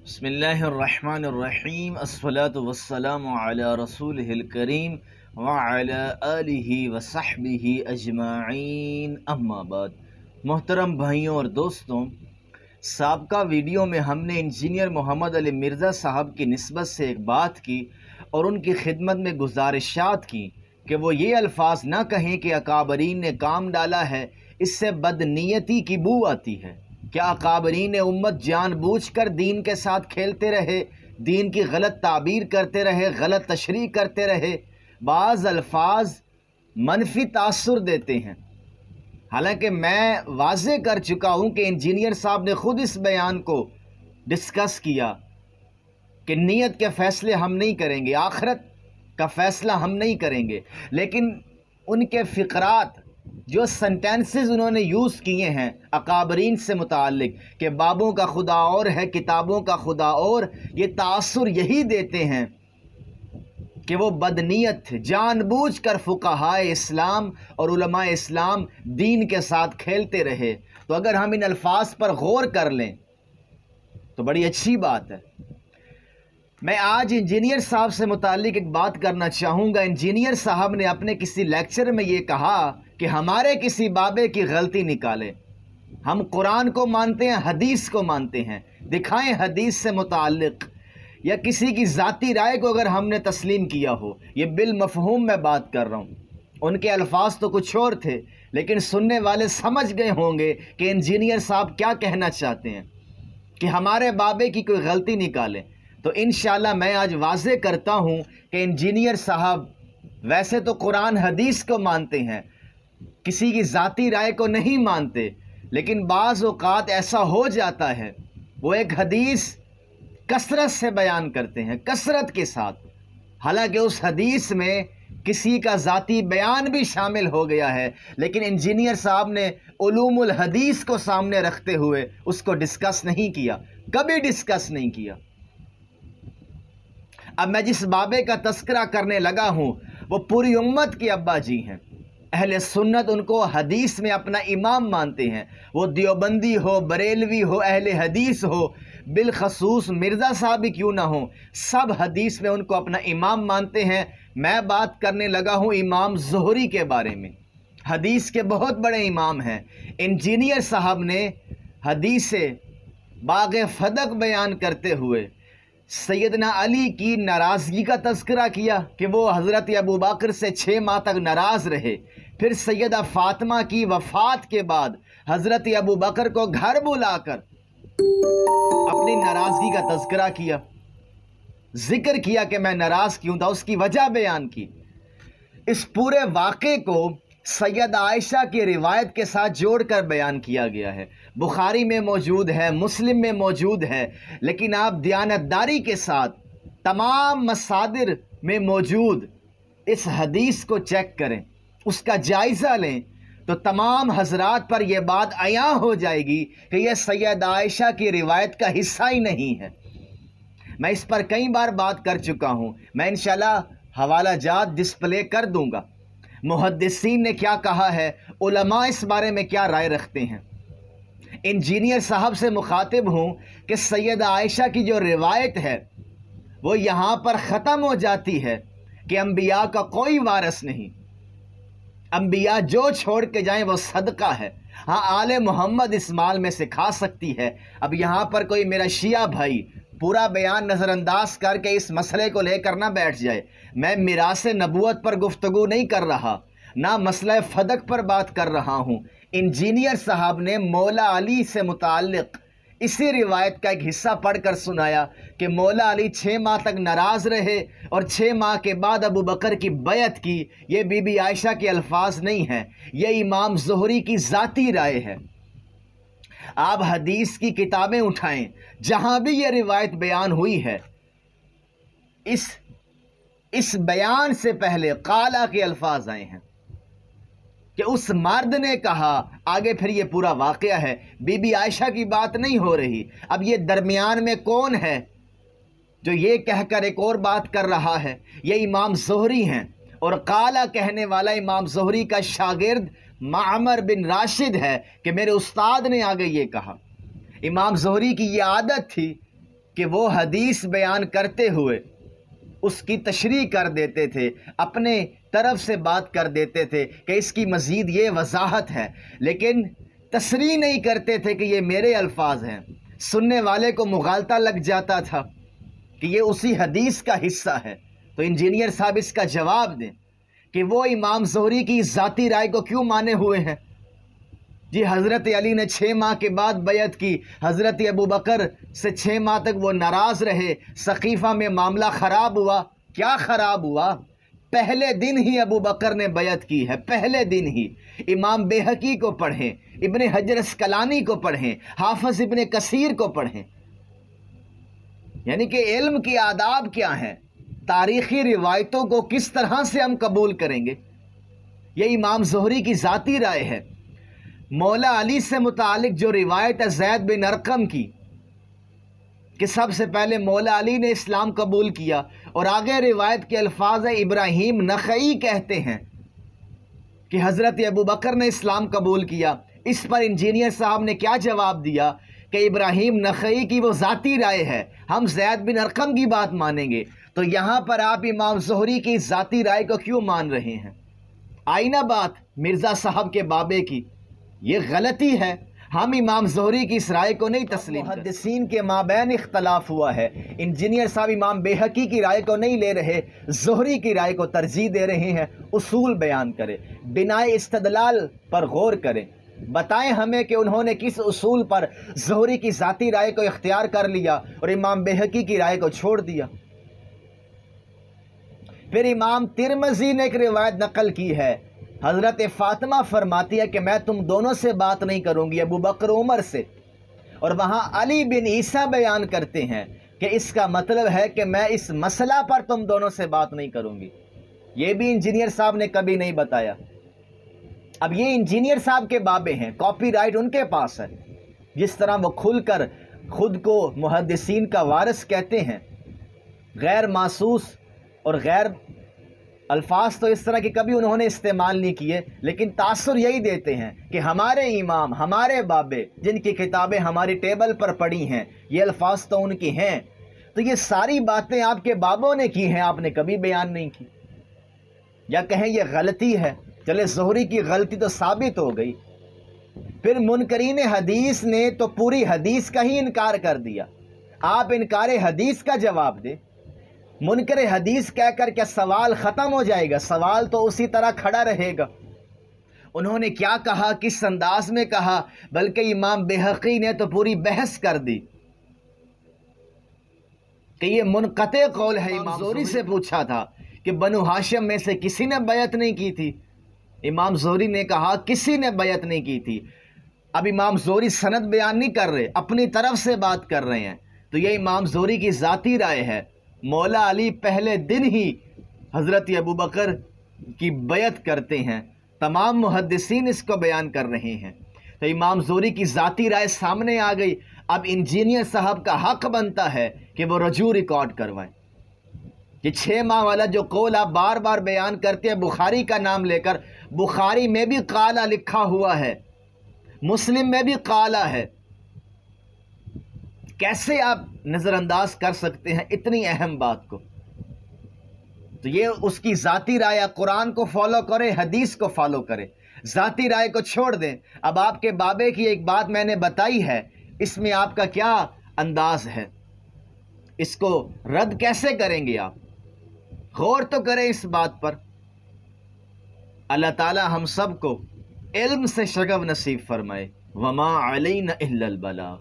بسم اللہ الرحمن الرحیم الصلاۃ والسلام علی رسولہ الکریم وعلی آلہ وصحبہ اجمعین، اما بعد۔ محترم بھائیوں اور دوستوں، سابقہ ویڈیو میں ہم نے انجینئر محمد علی مرزا صاحب کی نسبت سے ایک بات کی اور ان کی خدمت میں گزارشات کی کہ وہ یہ الفاظ نہ کہیں کہ اکابرین نے کام ڈالا ہے، اس سے بدنیتی کی بو آتی ہے۔ کیا اکابرین امت جان بوجھ کر دین کے ساتھ کھیلتے رہے، دین کی غلط تعبیر کرتے رہے، غلط تشریح کرتے رہے؟ بعض الفاظ منفی تاثر دیتے ہیں، حالانکہ میں واضح کر چکا ہوں کہ انجینئر صاحب نے خود اس بیان کو ڈسکس کیا کہ نیت کے فیصلے ہم نہیں کریں گے، آخرت کا فیصلہ ہم نہیں کریں گے، لیکن ان کے فقرات جو سنٹینسز انہوں نے یوز کیے ہیں اکابرین سے متعلق کہ بابوں کا خدا اور ہے، کتابوں کا خدا اور، یہ تاثر یہی دیتے ہیں کہ وہ بدنیت تھے، جان بوجھ کر فقہائے اسلام اور علماء اسلام دین کے ساتھ کھیلتے رہے۔ تو اگر ہم ان الفاظ پر غور کر لیں تو بڑی اچھی بات ہے۔ میں آج انجینئر صاحب سے متعلق ایک بات کرنا چاہوں گا۔ انجینئر صاحب نے اپنے کسی لیکچر میں یہ کہا کہ ہمارے کسی بابے کی غلطی نکالے، ہم قرآن کو مانتے ہیں، حدیث کو مانتے ہیں، دکھائیں حدیث سے متعلق یا کسی کی ذاتی رائے کو اگر ہم نے تسلیم کیا ہو۔ یہ بالمفہوم میں بات کر رہا ہوں، ان کے الفاظ تو کچھ اور تھے، لیکن سننے والے سمجھ گئے ہوں گے کہ انجینئر صاحب کیا کہنا چاہتے ہیں کہ ہمارے بابے کی کوئی غلطی نکالیں۔ تو انشاءاللہ میں آج واضح کرتا ہوں کہ انجینئر صاحب ویسے تو قرآن حدیث کو مانتے ہیں، کسی کی ذاتی رائے کو نہیں مانتے، لیکن بعض اوقات ایسا ہو جاتا ہے وہ ایک حدیث کثرت سے بیان کرتے ہیں، کثرت کے ساتھ، حالانکہ اس حدیث میں کسی کا ذاتی بیان بھی شامل ہو گیا ہے، لیکن انجینئر صاحب نے علوم الحدیث کو سامنے رکھتے ہوئے اس کو ڈسکس نہیں کیا، کبھی ڈسکس نہیں کیا۔ اب میں جس بابے کا تذکرہ کرنے لگا ہوں وہ پوری امت کے ابا جی ہیں، اہل سنت ان کو حدیث میں اپنا امام مانتے ہیں، وہ دیوبندی ہو، بریلوی ہو، اہل حدیث ہو، بالخصوص مرزا صاحب بھی کیوں نہ ہوں، سب حدیث میں ان کو اپنا امام مانتے ہیں۔ میں بات کرنے لگا ہوں امام زہری کے بارے میں، حدیث کے بہت بڑے امام ہیں۔ انجینئر صاحب نے حدیث باغ فدق بیان کرتے ہوئے سیدنا علی کی ناراضگی کا تذکرہ کیا کہ وہ حضرت ابو بکر سے 6 ماہ تک ناراض رہے، پھر سیدہ فاطمہ کی وفات کے بعد حضرت ابو بکر کو گھر بلا کر اپنی ناراضگی کا تذکرہ کیا، ذکر کیا کہ میں ناراض کیوں تھا، اس کی وجہ بیان کی۔ اس پورے واقعے کو سیدہ عائشہ کی روایت کے ساتھ جوڑ کر بیان کیا گیا ہے، بخاری میں موجود ہے، مسلم میں موجود ہے، لیکن آپ دیانتداری کے ساتھ تمام مصادر میں موجود اس حدیث کو چیک کریں، اس کا جائزہ لیں، تو تمام حضرات پر یہ بات عیاں ہو جائے گی کہ یہ سیدہ عائشہ کی روایت کا حصہ ہی نہیں ہے۔ میں اس پر کئی بار بات کر چکا ہوں، میں انشاءاللہ حوالہ جات ڈسپلے کر دوں گا، محدثین نے کیا کہا ہے، علماء اس بارے میں کیا رائے رکھتے ہیں۔ انجینئر صاحب سے مخاطب ہوں کہ سیدہ عائشہ کی جو روایت ہے وہ یہاں پر ختم ہو جاتی ہے کہ انبیاء کا کوئی وارث نہیں، انبیاء جو چھوڑ کے جائیں وہ صدقہ ہے، ہاں آل محمد اس مال میں سے کھا سکتی ہے۔ اب یہاں پر کوئی میرا شیعہ بھائی پورا بیان نظر انداز کر کے اس مسئلے کو لے کر نہ بیٹھ جائے، میں میراث نبوت پر گفتگو نہیں کر رہا، نہ مسئلہ فدق پر بات کر رہا ہوں۔ انجینئر صاحب نے مولا علی سے متعلق اسی روایت کا ایک حصہ پڑھ کر سنایا کہ مولا علی 6 ماہ تک ناراض رہے اور 6 ماہ کے بعد ابو بکر کی بیعت کی۔ یہ بی بی عائشہ کے الفاظ نہیں ہیں، یہ امام زہری کی ذاتی رائے ہے۔ آپ حدیث کی کتابیں اٹھائیں، جہاں بھی یہ روایت بیان ہوئی ہے، اس بیان سے پہلے قالا کے الفاظ آئے ہیں کہ اس مرد نے کہا، آگے پھر یہ پورا واقعہ ہے، بی بی عائشہ کی بات نہیں ہو رہی۔ اب یہ درمیان میں کون ہے جو یہ کہہ کر ایک اور بات کر رہا ہے؟ یہ امام زہری ہیں، اور قالا کہنے والا امام زہری کا شاگرد معمر بن راشد ہے کہ میرے استاد نے آگے یہ کہا۔ امام زہری کی یہ عادت تھی کہ وہ حدیث بیان کرتے ہوئے اس کی تشریح کر دیتے تھے، اپنے طرف سے بات کر دیتے تھے کہ اس کی مزید یہ وضاحت ہے، لیکن تصریح نہیں کرتے تھے کہ یہ میرے الفاظ ہیں۔ سننے والے کو مغالطہ لگ جاتا تھا کہ یہ اسی حدیث کا حصہ ہے۔ تو انجینئر صاحب اس کا جواب دیں کہ وہ امام زہری کی ذاتی رائے کو کیوں مانے ہوئے ہیں؟ جی حضرت علی نے 6 ماہ کے بعد بیعت کی، حضرت ابو بکر سے 6 ماہ تک وہ ناراض رہے، سقیفہ میں معاملہ خراب ہوا۔ کیا خراب ہوا؟ پہلے دن ہی ابو بکر نے بیعت کی ہے، پہلے دن ہی۔ امام بیہقی کو پڑھیں، ابن حجر اسقلانی کو پڑھیں، حافظ ابن کثیر کو پڑھیں۔ یعنی کہ علم کی آداب کیا ہیں، تاریخی روایتوں کو کس طرح سے ہم قبول کریں گے، یہ امام زہری کی ذاتی رائے ہے۔ مولا علی سے متعلق جو روایت ہے زید بن ارقم کی کہ سب سے پہلے مولا علی نے اسلام قبول کیا، اور آگے روایت کے الفاظ ابراہیم نخعی کہتے ہیں کہ حضرت ابو بکر نے اسلام قبول کیا۔ اس پر انجینئر صاحب نے کیا جواب دیا کہ ابراہیم نخعی کی وہ ذاتی رائے ہے، ہم زید بن ارقم کی بات مانیں گے۔ تو یہاں پر آپ امام زہری کی ذاتی رائے کو کیوں مان رہے ہیں؟ آئینہ بات مرزا صاحب کے بابے کی، یہ غلطی ہے۔ ہم امام زہری کی اس رائے کو نہیں تسلیم کرتے۔ محدثین کے مابین اختلاف ہوا ہے، انجینئر صاحب امام بیہقی کی رائے کو نہیں لے رہے، زہری کی رائے کو ترجیح دے رہے ہیں۔ اصول بیان کریں، بنائے استدلال پر غور کریں، بتائیں ہمیں کہ انہوں نے کس اصول پر زہری کی ذاتی رائے کو اختیار کر لیا اور امام بیہقی کی رائے کو چھوڑ دیا۔ پھر امام ترمذی نے ایک روایت نقل کی ہے، حضرت فاطمہ فرماتی ہے کہ میں تم دونوں سے بات نہیں کروں گی، ابو بکر عمر سے، اور وہاں علی بن عیسیٰ بیان کرتے ہیں کہ اس کا مطلب ہے کہ میں اس مسئلہ پر تم دونوں سے بات نہیں کروں گی۔ یہ بھی انجینئر صاحب نے کبھی نہیں بتایا۔ اب یہ انجینئر صاحب کے بابے ہیں، کاپی رائٹ ان کے پاس ہے، جس طرح وہ کھل کر خود کو محدثین کا وارث کہتے ہیں۔ غیر محسوس اور غیر الفاظ تو اس طرح کی کبھی انہوں نے استعمال نہیں کیے، لیکن تاثر یہی دیتے ہیں کہ ہمارے امام، ہمارے بابے جن کی کتابیں ہماری ٹیبل پر پڑی ہیں، یہ الفاظ تو ان کی ہیں۔ تو یہ ساری باتیں آپ کے بابوں نے کی ہیں، آپ نے کبھی بیان نہیں کی۔ یا کہیں یہ غلطی ہے، چلے زہری کی غلطی تو ثابت ہو گئی۔ پھر منکرین حدیث نے تو پوری حدیث کا ہی انکار کر دیا۔ آپ انکار حدیث کا جواب دیں۔ منکر حدیث کہہ کر کیا سوال ختم ہو جائے گا؟ سوال تو اسی طرح کھڑا رہے گا۔ انہوں نے کیا کہا، کس انداز میں کہا، بلکہ امام بیہقی نے تو پوری بحث کر دی کہ یہ منقطع قول ہے۔ امام زہری سے پوچھا تھا کہ بنو ہاشم میں سے کسی نے بیعت نہیں کی تھی؟ امام زہری نے کہا کسی نے بیعت نہیں کی تھی۔ اب امام زہری سند بیان نہیں کر رہے، اپنی طرف سے بات کر رہے ہیں۔ تو یہ امام زہری کی ذاتی رائے ہے۔ مولا علی پہلے دن ہی حضرت ابو بکر کی بیعت کرتے ہیں، تمام محدثین اس کو بیان کر رہے ہیں۔ تو امام زہری کی ذاتی رائے سامنے آ گئی۔ اب انجینئر صاحب کا حق بنتا ہے کہ وہ رجوع ریکارڈ کروائیں۔ یہ 6 ماہ والا جو قول آپ بار بار بیان کرتے ہیں بخاری کا نام لے کر، بخاری میں بھی قالا لکھا ہوا ہے، مسلم میں بھی قالا ہے، کیسے آپ نظر انداز کر سکتے ہیں اتنی اہم بات کو؟ تو یہ اس کی ذاتی رائے، قرآن کو فالو کرے، حدیث کو فالو کرے، ذاتی رائے کو چھوڑ دیں۔ اب آپ کے بابے کی ایک بات میں نے بتائی ہے، اس میں آپ کا کیا انداز ہے؟ اس کو رد کیسے کریں گے آپ؟ غور تو کریں اس بات پر۔ اللہ تعالی ہم سب کو علم سے شغف نصیب فرمائے۔ وما علینا الا البلاغ۔